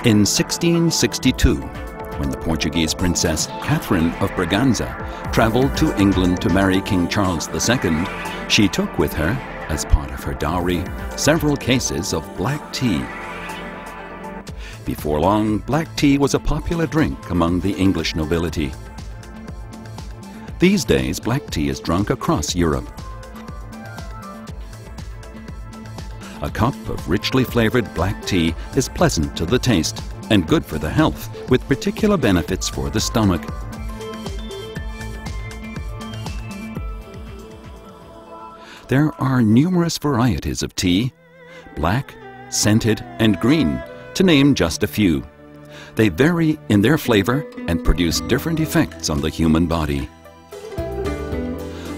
In 1662, when the Portuguese princess Catherine of Braganza traveled to England to marry King Charles II, she took with her, as part of her dowry, several cases of black tea. Before long, black tea was a popular drink among the English nobility. These days, black tea is drunk across Europe. A cup of richly flavored black tea is pleasant to the taste and good for the health, with particular benefits for the stomach. There are numerous varieties of tea: black, scented, and green, to name just a few. They vary in their flavor and produce different effects on the human body.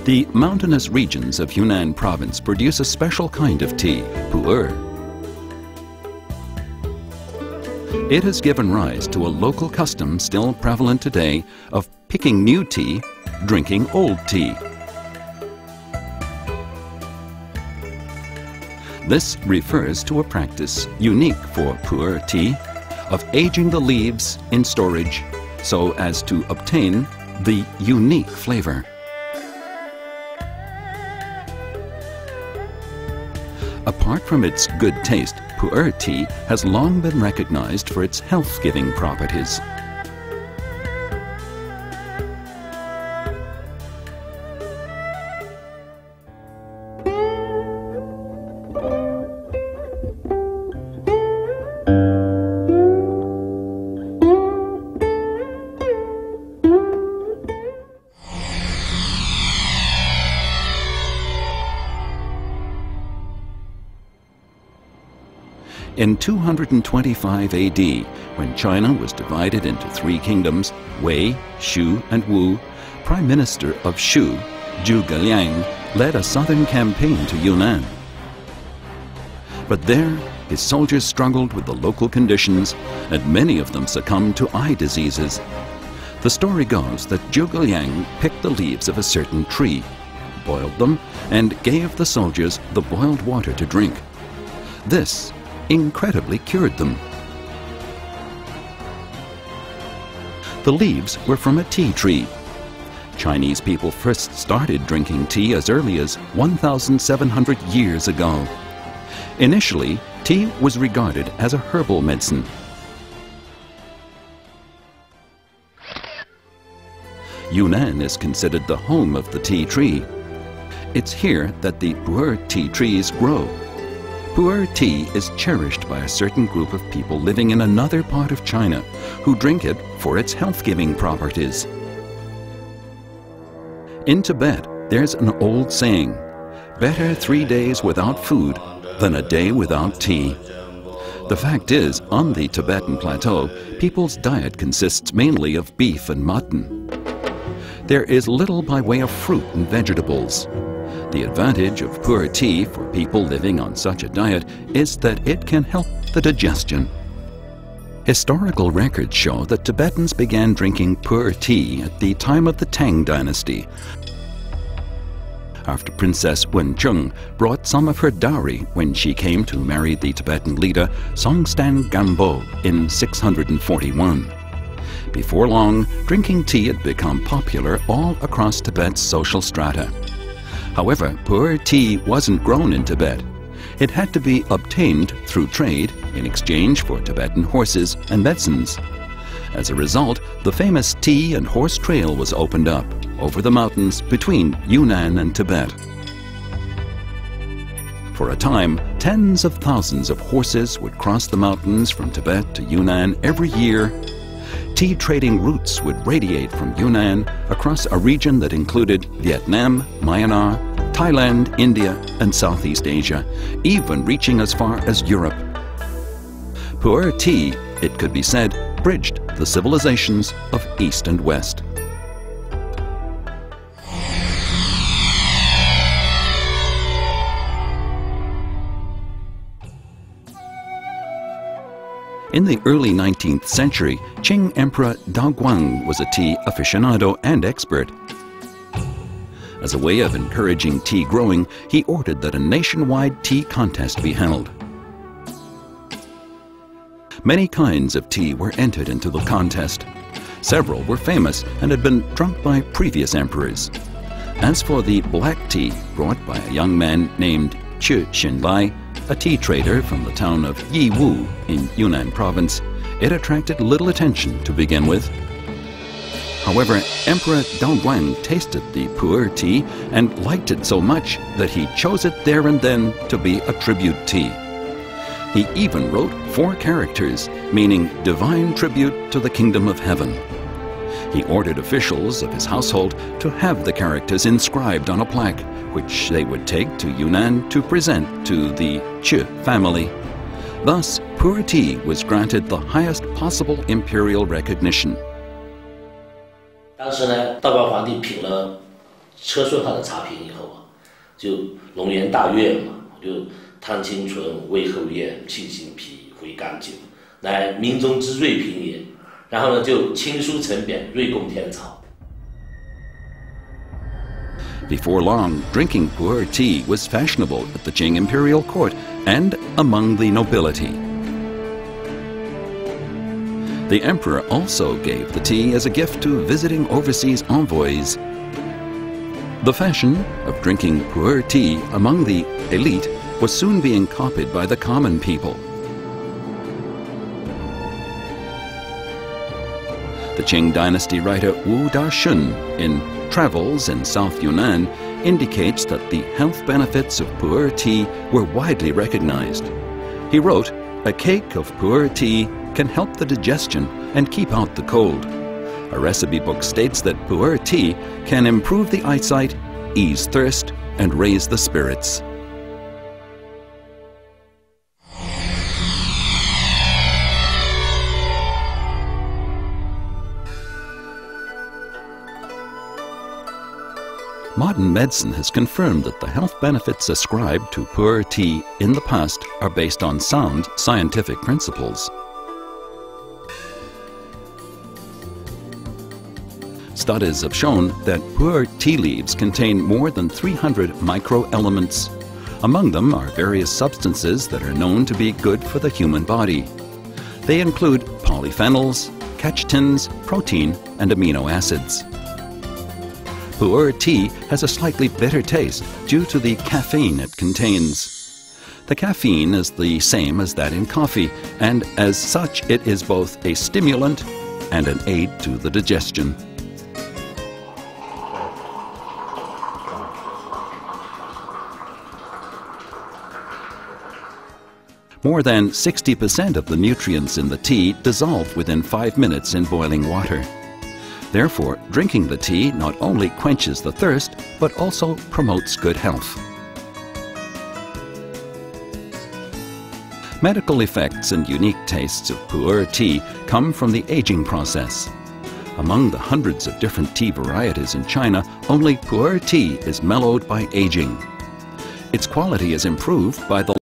The mountainous regions of Yunnan province produce a special kind of tea, puer. It has given rise to a local custom still prevalent today of picking new tea, drinking old tea. This refers to a practice unique for puer tea of aging the leaves in storage so as to obtain the unique flavor. Apart from its good taste, puer tea has long been recognized for its health-giving properties. In 225 AD, when China was divided into three kingdoms, Wei, Shu, and Wu, Prime Minister of Shu, Zhuge Liang, led a southern campaign to Yunnan. But there, his soldiers struggled with the local conditions, and many of them succumbed to eye diseases. The story goes that Zhuge Liang picked the leaves of a certain tree, boiled them, and gave the soldiers the boiled water to drink. This incredibly cured them. The leaves were from a tea tree. Chinese people first started drinking tea as early as 1,700 years ago. Initially, tea was regarded as a herbal medicine. Yunnan is considered the home of the tea tree. It's here that the puer tea trees grow. Puer tea is cherished by a certain group of people living in another part of China who drink it for its health-giving properties. In Tibet, there's an old saying, "Better 3 days without food than a day without tea." The fact is, on the Tibetan plateau, people's diet consists mainly of beef and mutton. There is little by way of fruit and vegetables. The advantage of puer tea for people living on such a diet is that it can help the digestion. Historical records show that Tibetans began drinking puer tea at the time of the Tang dynasty, after Princess Wencheng brought some of her dowry when she came to marry the Tibetan leader Songstan Gampo in 641. Before long, drinking tea had become popular all across Tibet's social strata. However, puer tea wasn't grown in Tibet. It had to be obtained through trade in exchange for Tibetan horses and medicines. As a result, the famous tea and horse trail was opened up over the mountains between Yunnan and Tibet. For a time, tens of thousands of horses would cross the mountains from Tibet to Yunnan every year. Tea trading routes would radiate from Yunnan across a region that included Vietnam, Myanmar, Thailand, India, and Southeast Asia, even reaching as far as Europe. Puer tea, it could be said, bridged the civilizations of East and West. In the early 19th century, Qing Emperor Daoguang was a tea aficionado and expert. As a way of encouraging tea growing, he ordered that a nationwide tea contest be held. Many kinds of tea were entered into the contest. Several were famous and had been drunk by previous emperors. As for the black tea brought by a young man named Qu Xinlai, a tea trader from the town of Yiwu in Yunnan province, it attracted little attention to begin with. However, Emperor Daoguang tasted the pu'er tea and liked it so much that he chose it there and then to be a tribute tea. He even wrote 4 characters, meaning divine tribute to the kingdom of heaven. He ordered officials of his household to have the characters inscribed on a plaque, which they would take to Yunnan to present to the Qu family. Thus, pu'er tea was granted the highest possible imperial recognition. 当时呢，道光皇帝品了车顺号的茶品以后啊，就龙颜大悦嘛，就汤清纯，味厚艳，沁心脾，回甘酒，乃民中之瑞品也。然后呢，就亲书成匾，瑞贡天草。 Before long, drinking pu'er tea was fashionable at the Qing imperial court and among the nobility. The emperor also gave the tea as a gift to visiting overseas envoys. The fashion of drinking pu'er tea among the elite was soon being copied by the common people. The Qing dynasty writer Wu Da-shun, in Travels in South Yunnan, indicates that the health benefits of pu'er tea were widely recognized. He wrote, "A cake of pu'er tea can help the digestion and keep out the cold." A recipe book states that pu'er tea can improve the eyesight, ease thirst, and raise the spirits. Modern medicine has confirmed that the health benefits ascribed to pu'er tea in the past are based on sound scientific principles. Studies have shown that pu'er tea leaves contain more than 300 microelements. Among them are various substances that are known to be good for the human body. They include polyphenols, catechins, protein, and amino acids. Pu'er tea has a slightly bitter taste due to the caffeine it contains. The caffeine is the same as that in coffee, and as such it is both a stimulant and an aid to the digestion. More than 60% of the nutrients in the tea dissolve within 5 minutes in boiling water. Therefore, drinking the tea not only quenches the thirst, but also promotes good health. Medical effects and unique tastes of pu'er tea come from the aging process. Among the hundreds of different tea varieties in China, only pu'er tea is mellowed by aging. Its quality is improved by the